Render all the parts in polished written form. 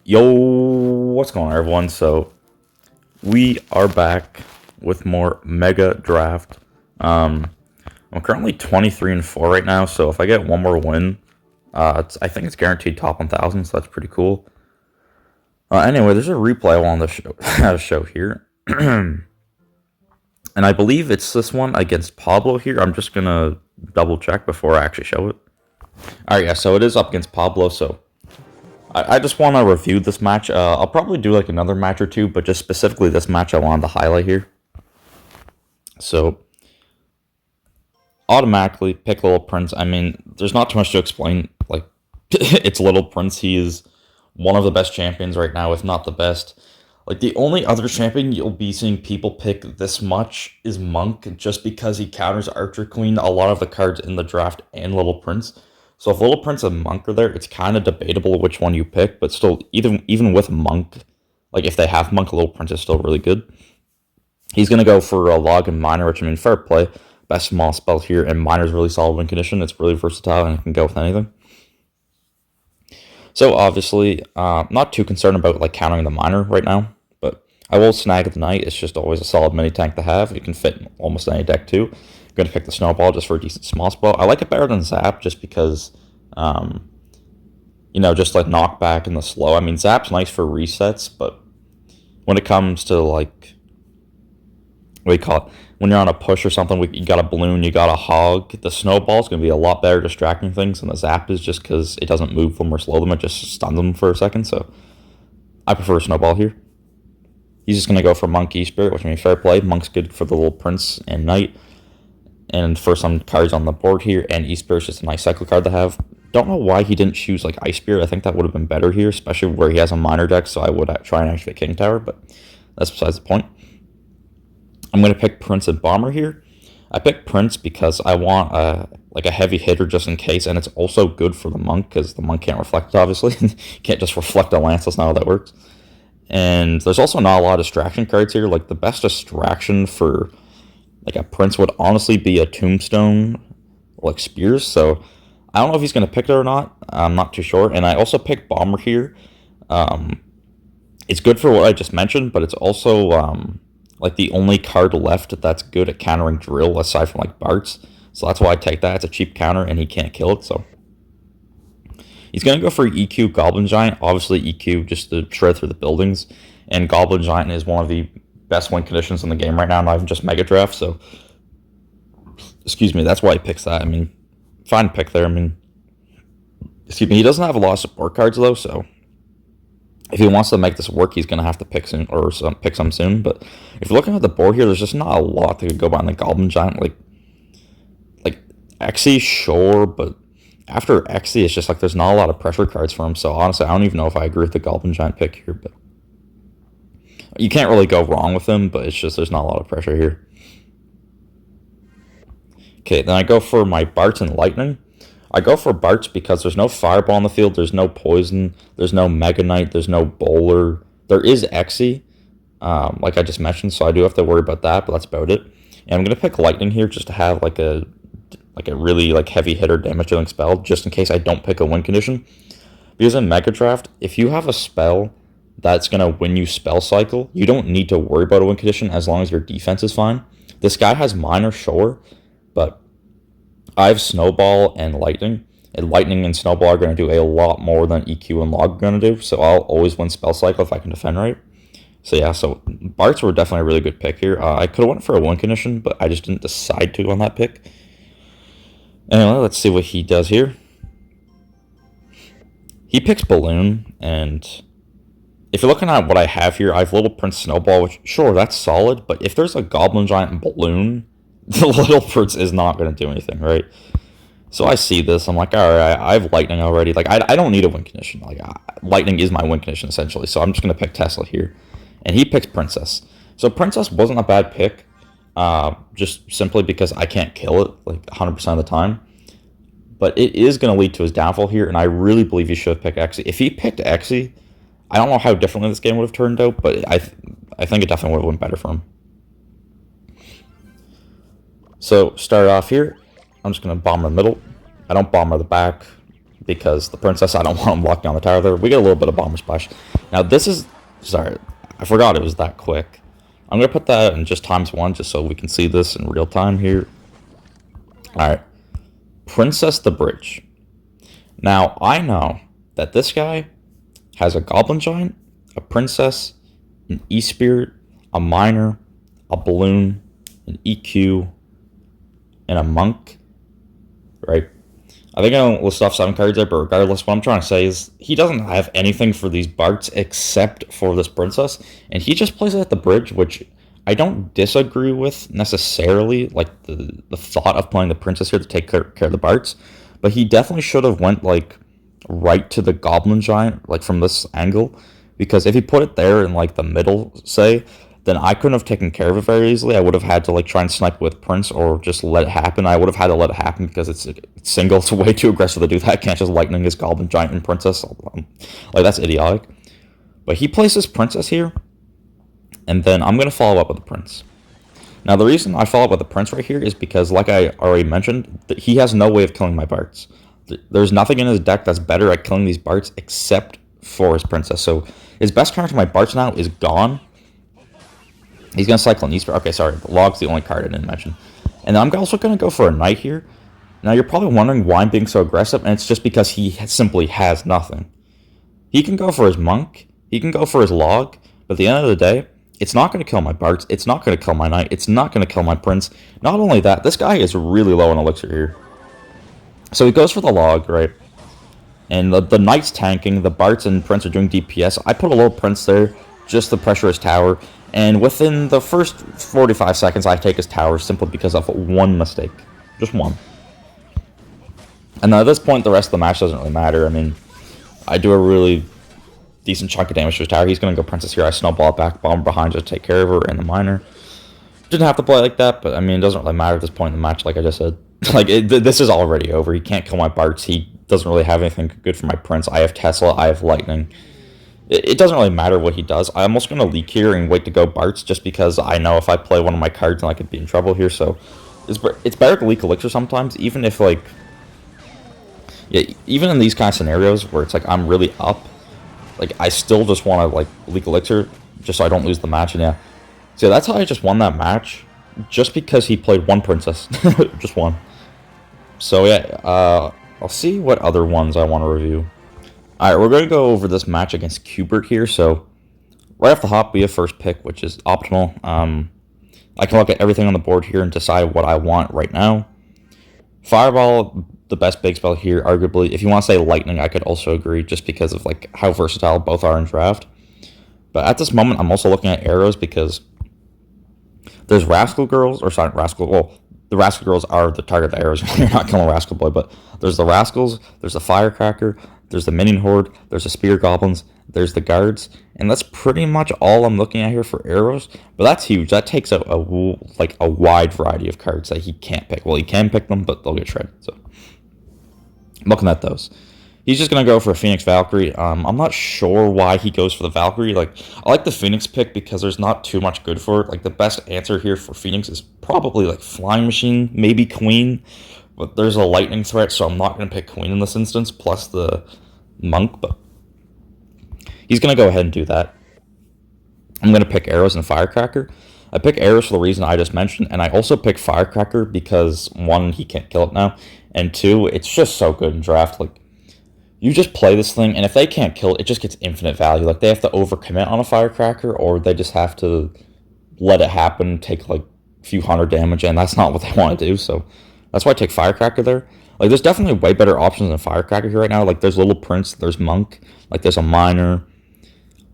Yo, what's going on, everyone? So we are back with more Mega Draft. Um, I'm currently 23-4 right now, so if I get one more win, I think it's guaranteed top 1,000, so that's pretty cool. Anyway, there's a replay I wanted to show here, and I believe it's this one against Pablo here. I'm just gonna double check before I actually show it. All right, yeah, so it is up against Pablo, so I just want to review this match. I'll probably do like another match or two, but just specifically this match I wanted to highlight here. So, automatically pick Little Prince. I mean, there's not too much to explain. Like, it's Little Prince. He is one of the best champions right now, if not the best. Like, the only other champion you'll be seeing people pick this much is Monk, just because he counters Archer Queen, a lot of the cards in the draft, and Little Prince. So if Little Prince and Monk are there, it's kind of debatable which one you pick, but still, even with Monk, like if they have Monk, Little Prince is still really good. He's going to go for a Log and Miner, which I mean, fair play. Best small spell here, and Miner's really solid win condition. It's really versatile, and it can go with anything. So obviously, not too concerned about like countering the Miner right now, but I will snag the Knight. It's just always a solid mini tank to have. It can fit in almost any deck too. I'm going to pick the Snowball just for a decent small spell. I like it better than Zap just because, just like knockback and the slow. I mean, Zap's nice for resets, but when it comes to like, what do you call it? When you're on a push or something, you got a balloon, you got a hog. The snowball's going to be a lot better distracting things than the zap is, just because it doesn't move them or slow them, it just stuns them for a second. So I prefer snowball here. He's just going to go for Monkey Spirit, which means fair play. Monk's good for the Little Prince and Knight. And for some cards on the board here, and E-Spirit's just a nice cycle card to have. Don't know why he didn't choose like Ice Spirit. I think that would have been better here, especially where he has a Miner deck, so I would try and activate King Tower, but that's besides the point. I'm going to pick Prince and Bomber here. I picked Prince because I want like a heavy hitter just in case, and it's also good for the Monk because the Monk can't reflect, obviously. Can't just reflect a Lance, that's not how that works. And there's also not a lot of distraction cards here. Like, the best distraction for like a Prince would honestly be a Tombstone, like Spears. So I don't know if he's going to pick it or not. I'm not too sure. And I also picked Bomber here. It's good for what I just mentioned, but it's also like the only card left that's good at countering Drill aside from like Bart's. So that's why I take that. It's a cheap counter and he can't kill it. So he's going to go for EQ Goblin Giant. Obviously EQ just to shred through the buildings. And Goblin Giant is one of the best win conditions in the game right now, not even just Megadraft. So, excuse me, that's why he picks that. I mean, fine pick there. I mean, excuse me, he doesn't have a lot of support cards though, so if he wants to make this work, he's going to have to pick soon, or pick some soon. But if you're looking at the board here, there's just not a lot that could go by on the Goblin Giant. Like Xe, sure, but after Xe, it's just like there's not a lot of pressure cards for him. So honestly, I don't even know if I agree with the Goblin Giant pick here. But you can't really go wrong with him. But it's just there's not a lot of pressure here. Okay, then I go for my Bart's and Lightning. I go for Bart's because there's no Fireball on the field, there's no Poison, there's no Mega Knight, there's no Bowler. There is Xe, like I just mentioned, so I do have to worry about that, but that's about it. And I'm going to pick Lightning here just to have like a really like heavy hitter damage dealing spell, just in case I don't pick a win condition. Because in Mega Draft, if you have a spell that's going to win you spell cycle, you don't need to worry about a win condition as long as your defense is fine. This guy has Miner, sure, but I have Snowball and Lightning and Snowball are going to do a lot more than EQ and Log are going to do, so I'll always win Spell Cycle if I can defend right. So yeah, so Bart's were definitely a really good pick here. I could have went for a win condition, but I just didn't decide to on that pick. Anyway, let's see what he does here. He picks Balloon, and if you're looking at what I have here, I have Little Prince Snowball, which, sure, that's solid, but if there's a Goblin Giant and Balloon, the Little Prince is not going to do anything, right? So I see this, I'm like, all right, I have Lightning already. Like, I don't need a win condition. Like, Lightning is my win condition, essentially, so I'm just going to pick Tesla here. And he picks Princess. So Princess wasn't a bad pick, just simply because I can't kill it, like, 100% of the time. But it is going to lead to his downfall here, and I really believe he should have picked Xe. If he picked Xe, I don't know how differently this game would have turned out, but I think it definitely would have went better for him. So, start off here. I'm just going to bomber the middle. I don't bomber the back because the princess, I don't want him locking on the tower there. We get a little bit of bomber splash. Now this is, sorry, I forgot it was that quick. I'm going to put that in just ×1 just so we can see this in real time here. Alright, Princess the Bridge. Now, I know that this guy has a Goblin Giant, a Princess, an E-Spirit, a Miner, a Balloon, an EQ, and a Monk, right? I think I don't list off 7 cards there, but regardless, what I'm trying to say is he doesn't have anything for these Barts except for this Princess, and he just plays it at the bridge, which I don't disagree with necessarily, like the thought of playing the Princess here to take care of the Barts, but he definitely should have went like right to the Goblin Giant, like from this angle, because if he put it there in like the middle, say, then I couldn't have taken care of it very easily. I would have had to like try and snipe with Prince or just let it happen. I would have had to let it happen because it's single. It's way too aggressive to do that. I can't just lightning his Goblin Giant and Princess. Like, that's idiotic. But he plays this Princess here, and then I'm going to follow up with the Prince. Now, the reason I follow up with the Prince right here is because, like I already mentioned, that he has no way of killing my Barts. There's nothing in his deck that's better at killing these Barts except for his Princess. So his best card for my Barts now is gone. He's going to cycle an Easter. Okay, sorry. The Log's the only card I didn't mention. And I'm also going to go for a Knight here. Now, you're probably wondering why I'm being so aggressive, and it's just because he simply has nothing. He can go for his Monk. He can go for his Log. But at the end of the day, it's not going to kill my Barts. It's not going to kill my Knight. It's not going to kill my Prince. Not only that, this guy is really low on Elixir here. So he goes for the Log, right? And the Knight's tanking. The Barts and Prince are doing DPS. I put a little Prince there just to pressure his tower. And within the first 45 seconds, I take his tower simply because of one mistake. Just one. And at this point, the rest of the match doesn't really matter. I mean, I do a really decent chunk of damage to his tower. He's going to go Princess here. I snowball it back, bomb behind just to take care of her, and the Miner. Didn't have to play like that, but I mean, it doesn't really matter at this point in the match, like I just said. This is already over. He can't kill my Barts. He doesn't really have anything good for my Prince. I have Tesla. I have Lightning. It doesn't really matter what he does. I'm almost going to leak here and wait to go Barts just because I know if I play one of my cards, then I could be in trouble here. So it's better to leak Elixir sometimes, even if, like, yeah, even in these kind of scenarios where it's like I'm really up, like, I still just want to, like, leak Elixir just so I don't lose the match. And yeah, so that's how I just won that match, just because he played one Princess. Just one. So yeah, I'll see what other ones I want to review. Alright, we're going to go over this match against Qbert here. So, right off the hop, we have first pick, which is optimal. I can look at everything on the board here and decide what I want right now. Fireball, the best big spell here, arguably. If you want to say Lightning, I could also agree, just because of like how versatile both are in draft. But at this moment, I'm also looking at arrows because there's Rascal Girls, or sorry, Rascal, well, the Rascal Girls are the target of the arrows. You're not killing Rascal Boy, but there's the Rascals, there's the Firecracker, there's the Minion Horde, there's the Spear Goblins, there's the Guards, and that's pretty much all I'm looking at here for arrows. But that's huge. That takes a wide variety of cards that he can't pick. Well, he can pick them, but they'll get shredded. So I'm looking at those. He's just going to go for a Phoenix Valkyrie. I'm not sure why he goes for the Valkyrie. Like, I like the Phoenix pick because there's not too much good for it. Like, the best answer here for Phoenix is probably, like, Flying Machine, maybe Queen. But there's a Lightning threat, so I'm not going to pick Queen in this instance, plus the Monk. But he's going to go ahead and do that. I'm going to pick Arrows and Firecracker. I pick Arrows for the reason I just mentioned, and I also pick Firecracker because, one, he can't kill it now, and two, it's just so good in draft. Like, you just play this thing, and if they can't kill it, it just gets infinite value. Like, they have to overcommit on a Firecracker, or they just have to let it happen, take, like, a few hundred damage, and that's not what they want to do, so that's why I take Firecracker there. Like, there's definitely way better options than Firecracker here right now. Like, there's Little Prince, there's Monk, like, there's a Miner.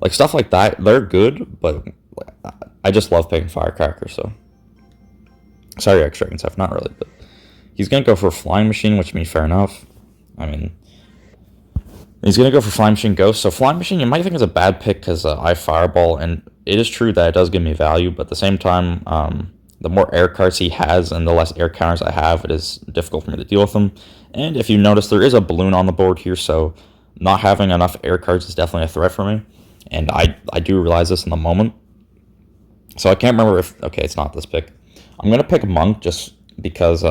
Like, stuff like that, they're good, but I just love picking Firecracker, so. Sorry, X-Dragon stuff, not really, but he's going to go for a Flying Machine, which means fair enough. I mean, he's going to go for Flying Machine Ghost. So Flying Machine, you might think is a bad pick because I Fireball, and it is true that it does give me value, but at the same time, the more air cards he has and the less air counters I have, it is difficult for me to deal with them. And if you notice, there is a Balloon on the board here, so not having enough air cards is definitely a threat for me. And I do realize this in the moment. So I can't remember if... Okay, it's not this pick. I'm going to pick Monk just because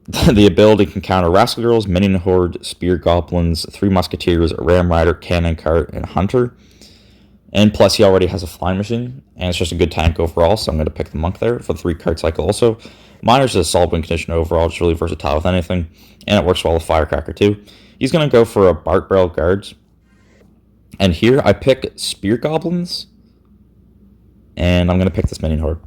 The ability can counter Rascal Girls, Minion Horde, Spear Goblins, 3 Musketeers, Ram Rider, Cannon Cart, and Hunter. And plus, he already has a Flying Machine, and it's just a good tank overall, so I'm going to pick the Monk there for the 3-card cycle also. Miner's is a solid win condition overall, it's really versatile with anything, and it works well with Firecracker too. He's going to go for a Bart Barrel Guards, and here I pick Spear Goblins, and I'm going to pick this Minion Horde.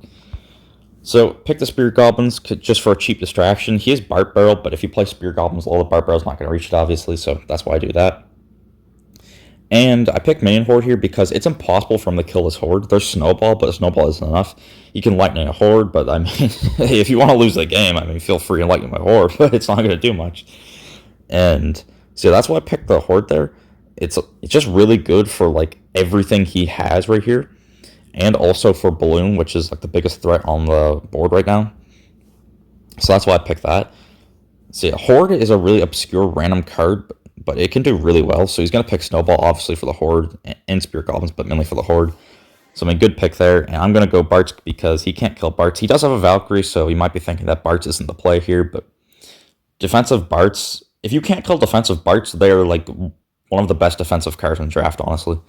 So, pick the Spear Goblins just for a cheap distraction. He is Bart Barrel, but if you play Spear Goblins, all the Bart Barrel's not going to reach it, obviously, so that's why I do that. And I picked Minion Horde here because it's impossible for him to kill this Horde. There's Snowball, but a Snowball isn't enough. You can Lightning a Horde, but I mean, if you want to lose the game, I mean, feel free to Lightning my Horde, but it's not going to do much. And so that's why I picked the Horde there. It's just really good for, like, everything he has right here. And also for Balloon, which is, like, the biggest threat on the board right now. So that's why I picked that. See, Horde is a really obscure random card, but it can do really well. So he's going to pick Snowball, obviously, for the Horde, and Spear Goblins, but mainly for the Horde. So I mean, good pick there. And I'm going to go Bartz because he can't kill Bartz. He does have a Valkyrie, so he might be thinking that Bartz isn't the play here. But defensive Bartz, if you can't kill defensive Bartz, they're like one of the best defensive cards in the draft, honestly.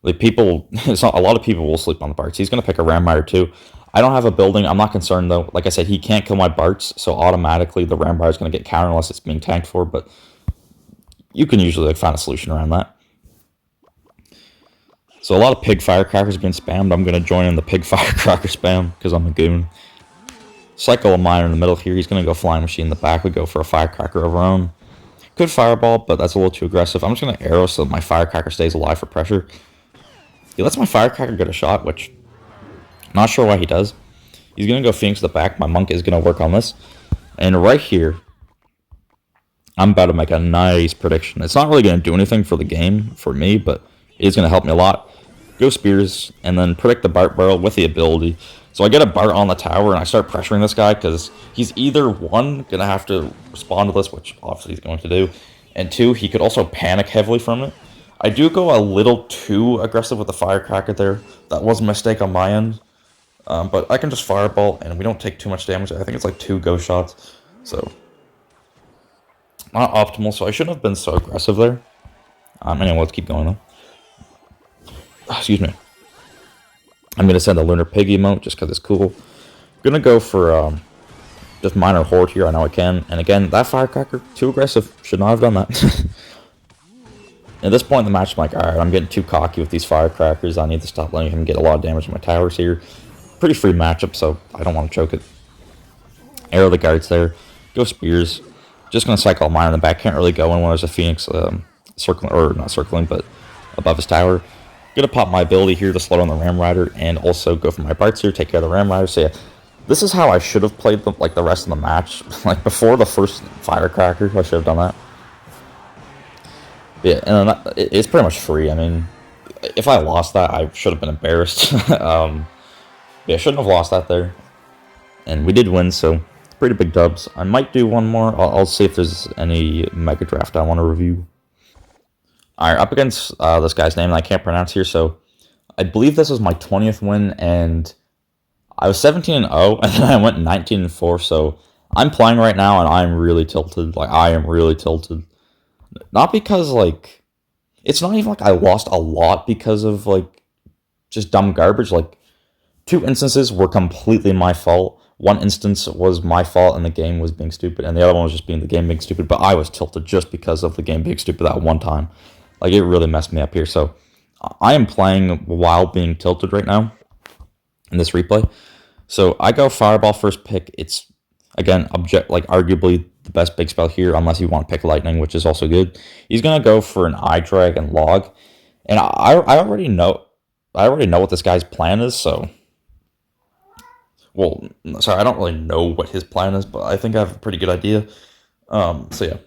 Like it's not a lot of people will sleep on the Bartz. He's going to pick a Ram Rider too. I don't have a building. I'm not concerned though. Like I said, he can't kill my Bartz, so automatically the Ram Rider is going to get countered unless it's being tanked for. But you can usually find a solution around that. So a lot of pig firecrackers being spammed. I'm going to join in the pig firecracker spam because I'm a goon. Cycle a miner in the middle here. He's going to go Flying Machine in the back. We go for a firecracker of our own. Good fireball, but that's a little too aggressive. I'm just going to arrow so my firecracker stays alive for pressure. He lets my firecracker get a shot, which I'm not sure why he does. He's going to go Phoenix to the back. My Monk is going to work on this. And right here, I'm about to make a nice prediction. It's not really going to do anything for the game for me, but it is going to help me a lot. Go Spears, and then predict the Bart Barrel with the ability. So I get a Bart on the tower, and I start pressuring this guy, because he's either, one, going to have to respond to this, which obviously he's going to do, and two, he could also panic heavily from it. I do go a little too aggressive with the Firecracker there. That was a mistake on my end. But I can just Fireball, and we don't take too much damage. I think it's like 2 ghost shots, so not optimal, so I shouldn't have been so aggressive there. Anyway, let's keep going, though. Excuse me. I'm going to send a Lunar Pig emote, just because it's cool. I'm going to go for just Minor Horde here, I know I can. And again, that Firecracker, too aggressive. Should not have done that. At this point in the match, I'm like, alright, I'm getting too cocky with these Firecrackers. I need to stop letting him get a lot of damage on my towers here. Pretty free matchup, so I don't want to choke it. Arrow the guards there. Go Spears. Just going to cycle a Miner in the back. Can't really go in when there's a Phoenix circling, or not circling, but above his tower. Going to pop my ability here to slow down the Ram Rider, and also go for my Bartz here, take care of the Ram Rider. So yeah, this is how I should have played the rest of the match. Like, before the first Firecracker, I should have done that. Yeah, and it's pretty much free. I mean, if I lost that, I should have been embarrassed. Yeah, I shouldn't have lost that there. And we did win, so pretty big dubs. I might do one more. I'll see if there's any Megadraft I want to review. Alright, up against this guy's name that I can't pronounce here, so I believe this was my 20th win, and I was 17-0, and then I went 19-4, so I'm playing right now, and I'm really tilted. Like, I am really tilted. Not because, like, it's not even like I lost a lot because of, like, just dumb garbage. Like, 2 instances were completely my fault. 1 instance was my fault and the game was being stupid, and the other one was just being the game being stupid, but I was tilted just because of the game being stupid that one time. Like, it really messed me up here, so I am playing while being tilted right now in this replay. So I go Fireball first pick. It's, again, arguably the best big spell here, unless you want to pick Lightning, which is also good. He's going to go for an Eye Drag and Log, and I already know what this guy's plan is, so... Well, sorry, I don't really know what his plan is, but I think I have a pretty good idea. So yeah,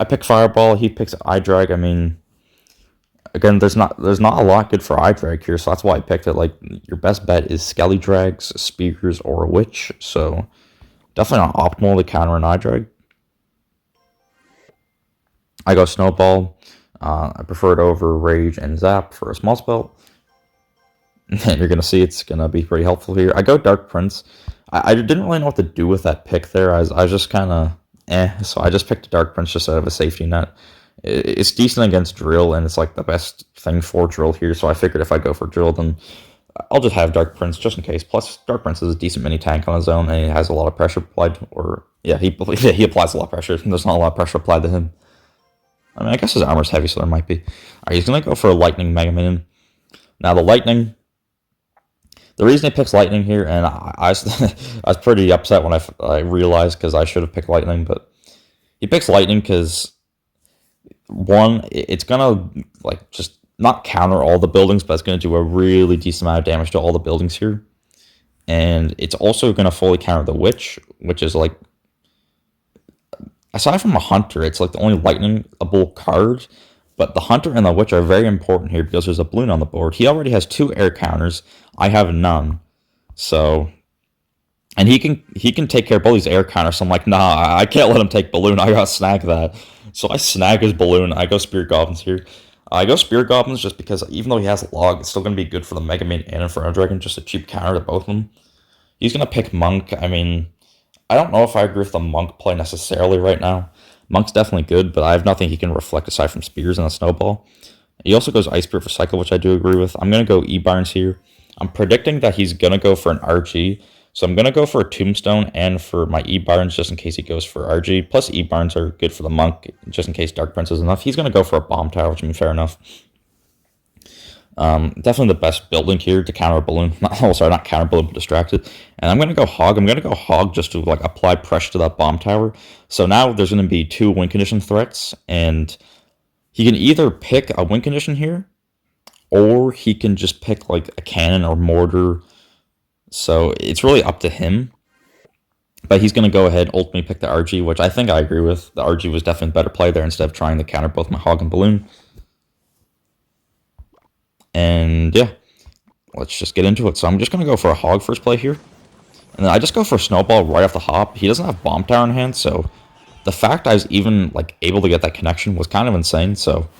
I pick Fireball. He picks Eye Drag. I mean, again, there's not a lot good for Eye Drag here, so that's why I picked it. Like, your best bet is Skelly Drags, Speakers, or a Witch. So definitely not optimal to counter an Eye Drag. I go Snowball. I prefer it over Rage and Zap for a small spell. And you're going to see it's going to be pretty helpful here. I go Dark Prince. I didn't really know what to do with that pick there. I was just kind of so I just picked a Dark Prince just out of a safety net. It's decent against Drill, and it's like the best thing for Drill here, so I figured if I go for Drill, then I'll just have Dark Prince just in case. Plus, Dark Prince is a decent mini tank on his own, and he has a lot of pressure applied. Or yeah, he applies a lot of pressure. There's not a lot of pressure applied to him. I mean, I guess his armor's heavy, so there might be. Alright, he's gonna go for a Lightning Mega Minion. Now the Lightning. The reason he picks Lightning here, and I was pretty upset when I realized because I should have picked Lightning, but he picks Lightning because one, it's gonna like just not counter all the buildings, but it's gonna do a really decent amount of damage to all the buildings here, and it's also gonna fully counter the Witch, which is like aside from a Hunter, it's like the only lightningable card. But the Hunter and the Witch are very important here because there's a balloon on the board. He already has 2 air counters. I have none. So, and he can take care of both these air counters. So I'm like, nah, I can't let him take balloon. I gotta snag that. So I snag his balloon. I go Spirit Goblins here. I go Spirit Goblins just because even though he has a log, it's still gonna be good for the Mega Man and Inferno Dragon. Just a cheap counter to both of them. He's gonna pick Monk. I mean, I don't know if I agree with the Monk play necessarily right now. Monk's definitely good, but I have nothing he can reflect aside from Spears and a Snowball. He also goes Ice Spirit for Cycle, which I do agree with. I'm going to go E-Barnes here. I'm predicting that he's going to go for an RG, so I'm going to go for a Tombstone and for my E-Barnes just in case he goes for RG. Plus E-Barnes are good for the Monk just in case Dark Prince is enough. He's going to go for a Bomb Tower, which I mean, fair enough. Definitely the best building here to counter a balloon. Oh, sorry, not counter balloon, but distract it. And I'm going to go Hog. I'm going to go Hog just to like apply pressure to that bomb tower. So now there's going to be 2 win condition threats, and he can either pick a win condition here, or he can just pick like a cannon or mortar. So it's really up to him. But he's going to go ahead, ultimately pick the RG, which I think I agree with. The RG was definitely a better play there instead of trying to counter both my Hog and balloon. And yeah, let's just get into it. So I'm just going to go for a Hog first play here. And then I just go for a Snowball right off the hop. He doesn't have Bomb Tower in hand, so the fact I was even like able to get that connection was kind of insane. So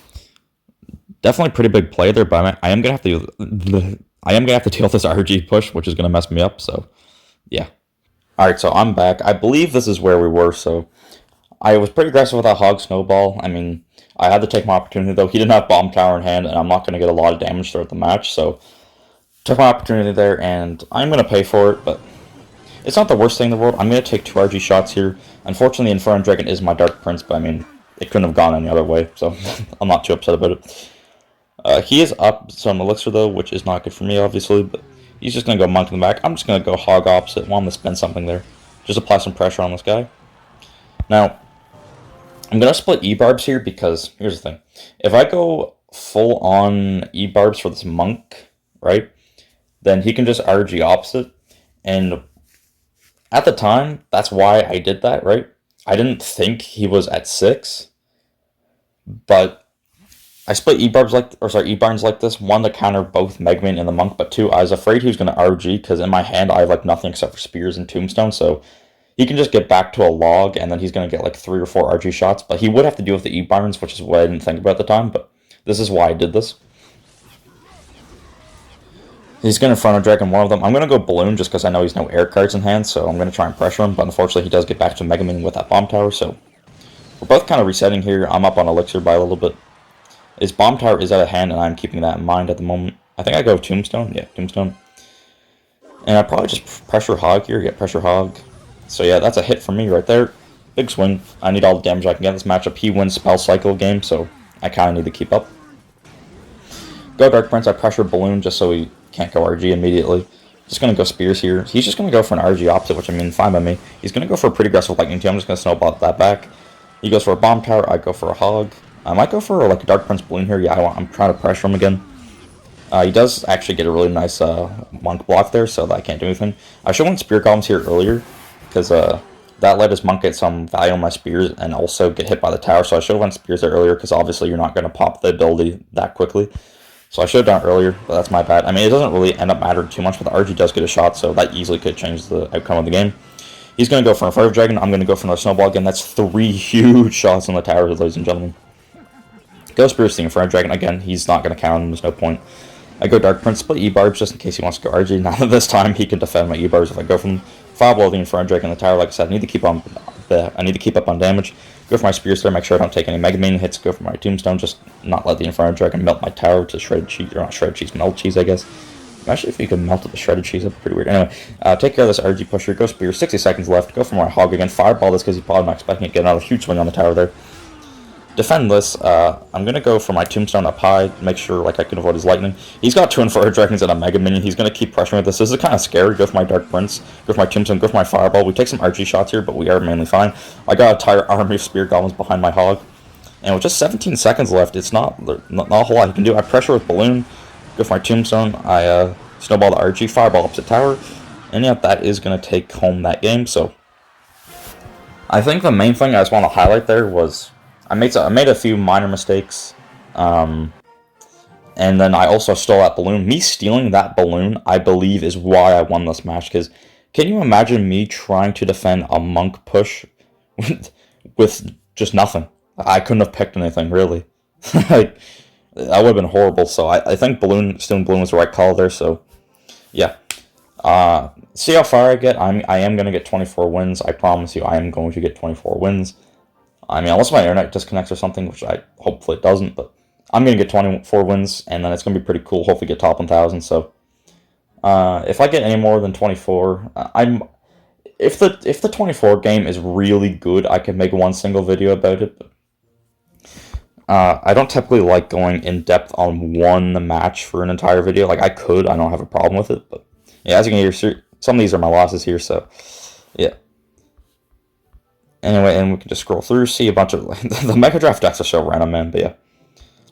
definitely pretty big play there, but I am gonna have to deal with this RG push, which is gonna mess me up. So yeah. All right, so I'm back. I believe this is where we were. So I was pretty aggressive with that Hog Snowball. I mean, I had to take my opportunity though. He didn't have Bomb Tower in hand, and I'm not gonna get a lot of damage throughout the match. So took my opportunity there, and I'm gonna pay for it, but it's not the worst thing in the world. I'm going to take 2 RG shots here. Unfortunately, Inferno Dragon is my Dark Prince, but I mean, it couldn't have gone any other way, so I'm not too upset about it. He is up some Elixir, though, which is not good for me, obviously, but he's just going to go Monk in the back. I'm just going to go Hog opposite. Want him to spend something there. Just apply some pressure on this guy. Now, I'm going to split E-Barbs here because, here's the thing. If I go full-on E-Barbs for this Monk, right, then he can just RG opposite, and at the time, that's why I did that, right? I didn't think he was at 6, but I split E-Barnes like this. 1 to counter both Mega Man and the Monk, but 2, I was afraid he was going to RG because in my hand I have like nothing except for Spears and Tombstone, so he can just get back to a log and then he's going to get like 3 or 4 RG shots, but he would have to deal with the E-Barnes, which is what I didn't think about at the time, but this is why I did this. He's going to Inferno Dragon one of them. I'm going to go Balloon just because I know he's no air cards in hand, so I'm going to try and pressure him. But unfortunately, he does get back to Mega Man with that Bomb Tower, so we're both kind of resetting here. I'm up on Elixir by a little bit. His Bomb Tower is out of hand, and I'm keeping that in mind at the moment. I think I go Tombstone. Yeah, Tombstone. And I probably just pressure Hog here. Yeah, pressure Hog. So yeah, that's a hit for me right there. Big swing. I need all the damage I can get in this matchup. He wins Spell Cycle game, so I kind of need to keep up. Go Dark Prince. I pressure Balloon just so he can't go RG immediately. Just going to go Spears here. He's just going to go for an RG opposite, which I mean, fine by me. He's going to go for a pretty aggressive Lightning too. I'm just going to Snowball that back. He goes for a Bomb Tower. I go for a Hog. I might go for like a Dark Prince Balloon here. Yeah, I'm trying to pressure him again. He does actually get a really nice Monk block there, so that I can't do anything. I should have went Spirit Golems here earlier, because that let his Monk get some value on my Spears and also get hit by the tower, so I should have went Spears there earlier, because obviously you're not going to pop the ability that quickly. So I should have done it earlier, but that's my bad. I mean, it doesn't really end up mattering too much, but the RG does get a shot, so that easily could change the outcome of the game. He's going to go for a Fire Dragon. I'm going to go for another Snowball again. That's 3 huge shots on the tower, ladies and gentlemen. Go Spears the Inferno Dragon. Again, he's not going to count him. There's no point. I go Dark Prince, split E-Barbs just in case he wants to go RG. Now this time he can defend my E-Barbs if I go from Fireball the Inferno Drake in the tower. Like I said, I need to keep up on damage. Go for my Spears there, make sure I don't take any Mega Minion hits. Go for my Tombstone, just not let the Inferno Dragon melt my tower to shredded cheese, or not shredded cheese, melt cheese, I guess. Actually, if you could melt it to shredded cheese, that'd be pretty weird. Anyway, take care of this RG pusher. Go Spear, 60 seconds left. Go for my Hog again. Fireball this because he's probably not expecting to get another huge swing on the tower there. Defend this. I'm going to go for my Tombstone up high, make sure like I can avoid his lightning. He's got 2 Inferno Dragons and a Mega Minion. He's going to keep pressuring with this. This is kind of scary. Go for my Dark Prince. Go for my Tombstone. Go for my Fireball. We take some RG shots here, but we are mainly fine. I got an entire army of Spear Goblins behind my Hog. And with just 17 seconds left, it's not a whole lot he can do. I pressure with Balloon. Go for my Tombstone. I snowball the RG. Fireball opposite tower. And yeah, that is going to take home that game. So I think the main thing I just want to highlight there was I made a few minor mistakes, and then I also stole that balloon. Me stealing that balloon, I believe, is why I won this match. Because can you imagine me trying to defend a monk push with just nothing? I couldn't have picked anything, really. Like, that would have been horrible. So I think stealing balloon was the right call there. So yeah. See how far I get. I am going to get 24 wins. I promise you, I am going to get 24 wins. I mean, unless my internet disconnects or something, which hopefully it doesn't, but I'm going to get 24 wins, and then it's going to be pretty cool. Hopefully get top 1,000, so if I get any more than 24, if the 24 game is really good, I can make one single video about it, but I don't typically like going in-depth on one match for an entire video. Like, I don't have a problem with it, but yeah, as you can hear, some of these are my losses here, so yeah. Anyway, and we can just scroll through, see a bunch of the Megadraft decks are so random, man. But yeah,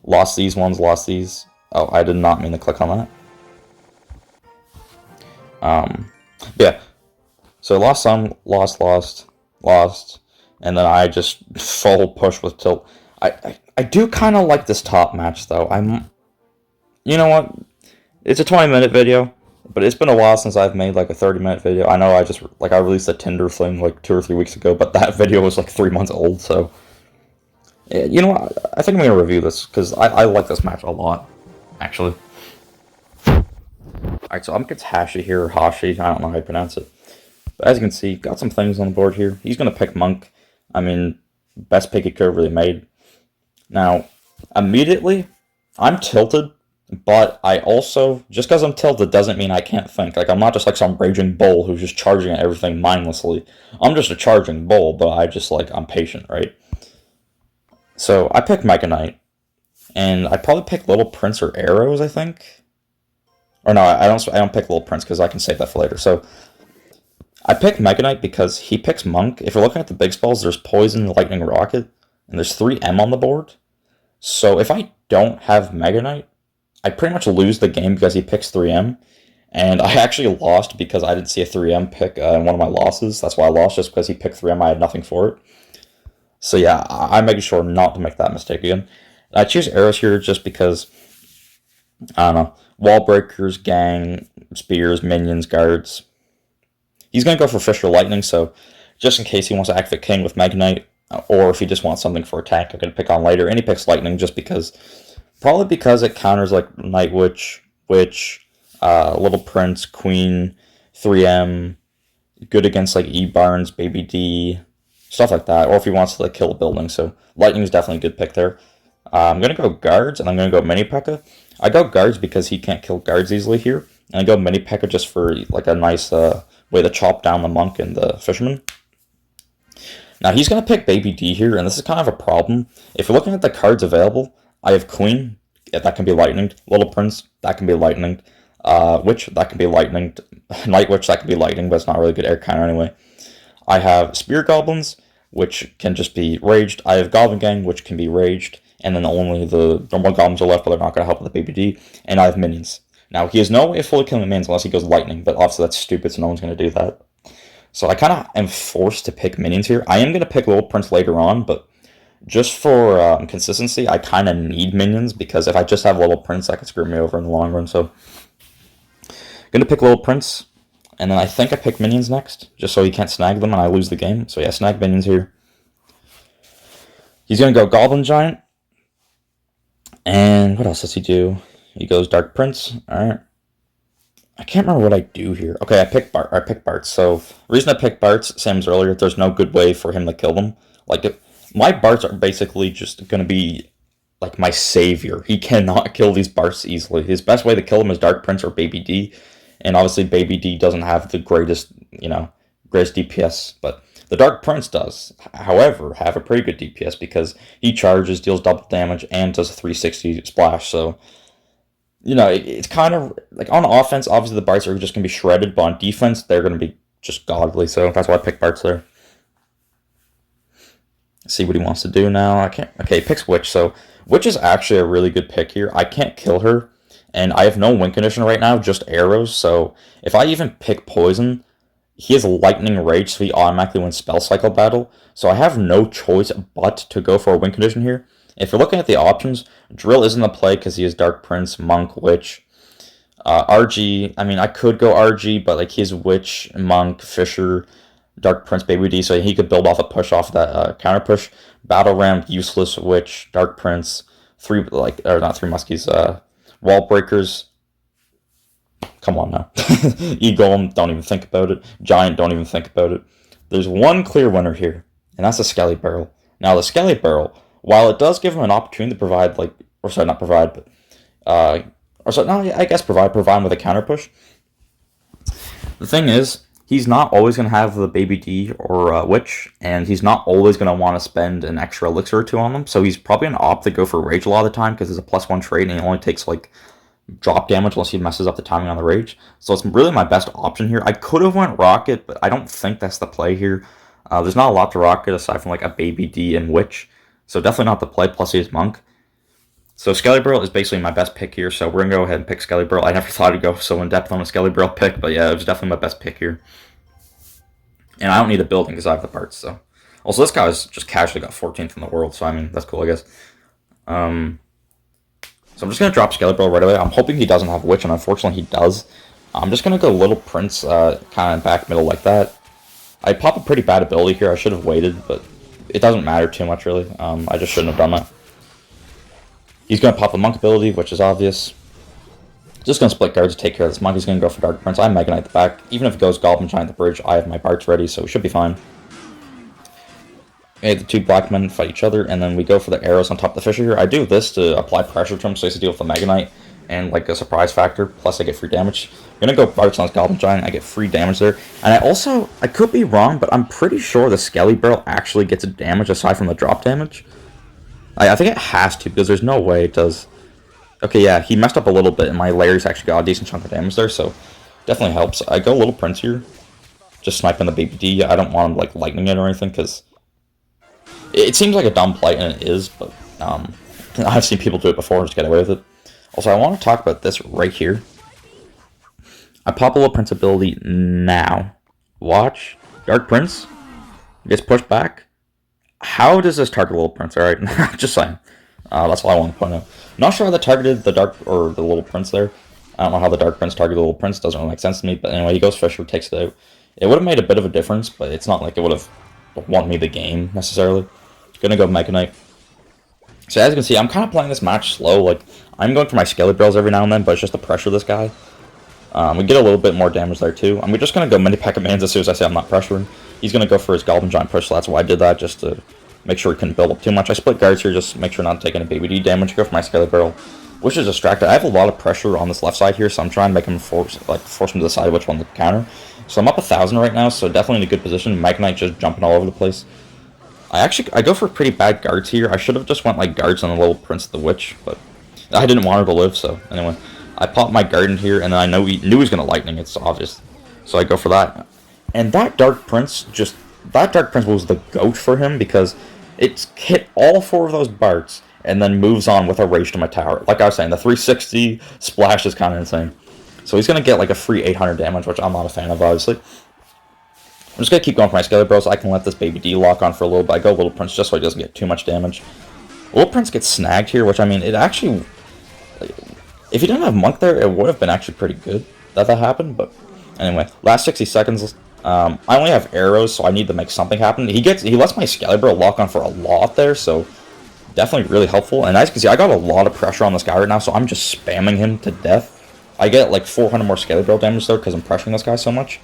lost these ones, lost these. Oh, I did not mean to click on that. Yeah. So lost some, lost, and then I just full push with tilt. I do kind of like this top match though. You know what? It's a 20-minute video. But it's been a while since I've made like a 30-minute video. I know I released a Tinder thing like 2 or 3 weeks ago, but that video was like 3 months old, so yeah, you know what? I think I'm going to review this, because I like this match a lot, actually. Alright, so I'm against Hashi here, or Hashi, I don't know how you pronounce it. But as you can see, got some things on the board here. He's going to pick Monk. I mean, best pick he could have really made. Now, immediately, I'm tilted. But I also, just because I'm tilted doesn't mean I can't think. Like, I'm not just like some raging bull who's just charging at everything mindlessly. I'm just a charging bull, but I'm patient, right? So I picked Mega Knight, and I probably picked Little Prince or Arrows, I think. Or no, I don't pick Little Prince because I can save that for later. So I picked Mega Knight because he picks Monk. If you're looking at the big spells, there's Poison, Lightning, Rocket, and there's 3M on the board. So if I don't have Mega Knight, I pretty much lose the game because he picks 3M, and I actually lost because I didn't see a 3M pick in one of my losses. That's why I lost, just because he picked 3M. I had nothing for it. So yeah, I'm making sure not to make that mistake again. I choose Arrows here just because, I don't know, Wall Breakers, Gang, Spears, Minions, Guards. He's going to go for Fisher Lightning, so just in case he wants to activate King with Mega Knight, or if he just wants something for attack, I can pick on later. And he picks Lightning just because... Probably because it counters like Night Witch, Little Prince, Queen, 3M, good against like E-Barns, Baby D, stuff like that. Or if he wants to like kill a building. So Lightning is definitely a good pick there. I'm going to go Guards, and I'm going to go Mini P.E.K.K.A. I go Guards because he can't kill Guards easily here. And I go Mini P.E.K.K.A. just for like a nice way to chop down the Monk and the Fisherman. Now he's going to pick Baby D here, and this is kind of a problem. If you're looking at the cards available, I have Queen, that can be lightninged. Little Prince, that can be lightninged. Witch, that can be lightninged. Night Witch, that can be lightning, but it's not really good air counter anyway. I have Spear Goblins, which can just be raged. I have Goblin Gang, which can be raged. And then only the normal goblins are left, but they're not going to help with the BBD. And I have Minions. Now, he has no way of fully killing minions unless he goes lightning, but obviously that's stupid, so no one's going to do that. So I kind of am forced to pick minions here. I am going to pick Little Prince later on, but just for consistency, I kind of need minions, because if I just have Little Prince, that could screw me over in the long run. So I'm going to pick Little Prince, and then I think I pick minions next, just so he can't snag them and I lose the game. So yeah, snag minions here. He's going to go Goblin Giant. And what else does he do? He goes Dark Prince. Alright. I can't remember what I do here. Okay, I pick Bart. So the reason I picked Bart's, same as earlier, there's no good way for him to kill them. Like my Barts are basically just gonna be like my savior. He cannot kill these Barts easily. His best way to kill him is Dark Prince or Baby D, and obviously Baby D doesn't have the greatest, greatest DPS, but the Dark Prince does. However, have a pretty good DPS because he charges, deals double damage, and does a 360 splash. So it's kind of like on offense, obviously the Barts are just going to be shredded, but on defense, they're going to be just godly. So that's why I picked Barts there. Let's see what he wants to do now. I can't. Okay, he picks Witch. So Witch is actually a really good pick here. I can't kill her, and I have no win condition right now, just arrows. So if I even pick Poison, he has Lightning Rage, so he automatically wins Spell Cycle Battle. So I have no choice but to go for a win condition here. If you're looking at the options, Drill isn't the play because he has Dark Prince, Monk, Witch. RG, I mean, I could go RG, but like he has Witch, Monk, Fisher, Dark Prince, Baby D, so he could build off a push off that counter push. Battle Ram, Useless, Witch, Dark Prince, not three Muskies, Wall Breakers. Come on now. Eagle, don't even think about it. Giant, don't even think about it. There's one clear winner here, and that's the Skelly Barrel. Now, the Skelly Barrel, while it does give him an opportunity to provide, provide him with a counter push. The thing is, he's not always going to have the Baby D or Witch, and he's not always going to want to spend an extra elixir or two on them, so he's probably going to opt to go for Rage a lot of the time because it's a +1 trade, and he only takes, drop damage unless he messes up the timing on the Rage. So it's really my best option here. I could have went Rocket, but I don't think that's the play here. There's not a lot to Rocket aside from, a Baby D and Witch, so definitely not the play, plus he is Monk. So Skelly Barrel is basically my best pick here, so we're going to go ahead and pick Skelly Barrel. I never thought I'd go so in-depth on a Skelly Barrel pick, but yeah, it was definitely my best pick here. And I don't need a building because I have the parts, so. Also, this guy's just casually got 14th in the world, so I mean, that's cool, I guess. So I'm just going to drop Skelly Barrel right away. I'm hoping he doesn't have Witch, and unfortunately he does. I'm just going to go Little Prince kind of back middle like that. I pop a pretty bad ability here. I should have waited, but it doesn't matter too much, really. I just shouldn't have done that. He's going to pop a Monk ability, which is obvious. Just going to split guards to take care of this Monk. He's going to go for Dark Prince. I have Mega Knight at the back. Even if it goes Goblin Giant at the bridge, I have my Barts ready, so we should be fine. Okay, the two black men fight each other, and then we go for the arrows on top of the Fisher here. I do this to apply pressure to him, so he has to deal with the Mega Knight and a surprise factor, plus I get free damage. I'm going to go Barts on his Goblin Giant. I get free damage there. And I could be wrong, but I'm pretty sure the Skelly Barrel actually gets a damage aside from the drop damage. I think it has to, because there's no way it does. Okay, yeah, he messed up a little bit, and my Larry's actually got a decent chunk of damage there, so definitely helps. I go Little Prince here, just sniping the Baby D. I don't want him, lightning it or anything, because it seems like a dumb play, and it is, but I've seen people do it before and just get away with it. Also, I want to talk about this right here. I pop a Little Prince ability now. Watch. Dark Prince gets pushed back. How does this target Little Prince? Alright, just saying. That's all I want to point out. Not sure how they targeted the Little Prince there. I don't know how the Dark Prince targeted the Little Prince. Doesn't really make sense to me. But anyway, he goes Fisher, takes it out. It would have made a bit of a difference, but it's not like it would have won me the game, necessarily. Gonna go Mega Knight. So as you can see, I'm kind of playing this match slow. I'm going for my Skelly Barrels every now and then, but it's just to pressure this guy. We get a little bit more damage there, too. And we're just going to go Mini Pack of Mans as soon as I say I'm not pressuring. He's going to go for his Goblin Giant push, so that's why I did that, just to make sure he couldn't build up too much. I split guards here, just to make sure not to take any Baby D damage. Go for my Skelly Barrel, which is distracted. I have a lot of pressure on this left side here, so I'm trying to make him force him to decide which one to counter. So I'm up 1,000 right now, so definitely in a good position. Mega Knight just jumping all over the place. I go for pretty bad guards here. I should have just went guards on the Little Prince of the Witch, but I didn't want her to live, so anyway. I popped my guard in here, and then I knew he was going to lightning, it's obvious. So I go for that. And that Dark Prince was the GOAT for him, because it hit all 4 of those Barts, and then moves on with a Rage to my tower. Like I was saying, the 360 splash is kind of insane. So he's going to get a free 800 damage, which I'm not a fan of, obviously. I'm just going to keep going for my Skelly Barrels. I can let this Baby D lock on for a little bit. I go Little Prince just so he doesn't get too much damage. Little Prince gets snagged here, which, I mean, it actually... If he didn't have Monk there, it would have been actually pretty good that happened, but... Anyway, last 60 seconds. I only have arrows, so I need to make something happen. He lets my Skelly Barrel lock on for a lot there, so... definitely really helpful. And as you can see, I got a lot of pressure on this guy right now, so I'm just spamming him to death. I get like 400 more Scaly Barrel damage though because I'm pressuring this guy so much.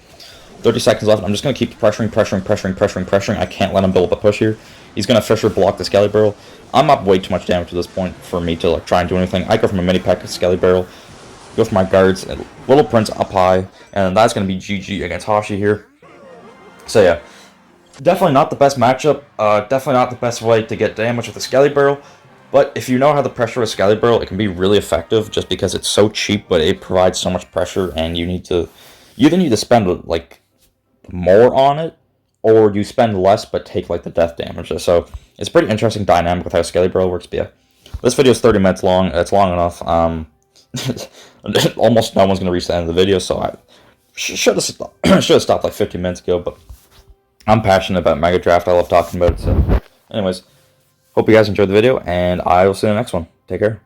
30 seconds left. I'm just going to keep pressuring. I can't let him build up a push here. He's going to Fisher block the Scaly Barrel. I'm up way too much damage at this point for me to like try and do anything. I go from a mini pack to Scaly Barrel. Go for my guards. Little Prince up high. And that's going to be GG against Hashi here. So yeah. Definitely not the best matchup. Definitely not the best way to get damage with the Scaly Barrel. But if you know how to pressure a Scaly Barrel, it can be really effective just because it's so cheap, but it provides so much pressure, and you either need to spend like more on it, or you spend less but take like the death damage. So it's pretty interesting dynamic with how Scaly Barrel works. But yeah, this video is 30 minutes long. It's long enough. Almost no one's gonna reach the end of the video, so I should have stopped like 50 minutes ago. But I'm passionate about Megadraft. I love talking about it. So, anyways, hope you guys enjoyed the video, and I will see you in the next one. Take care.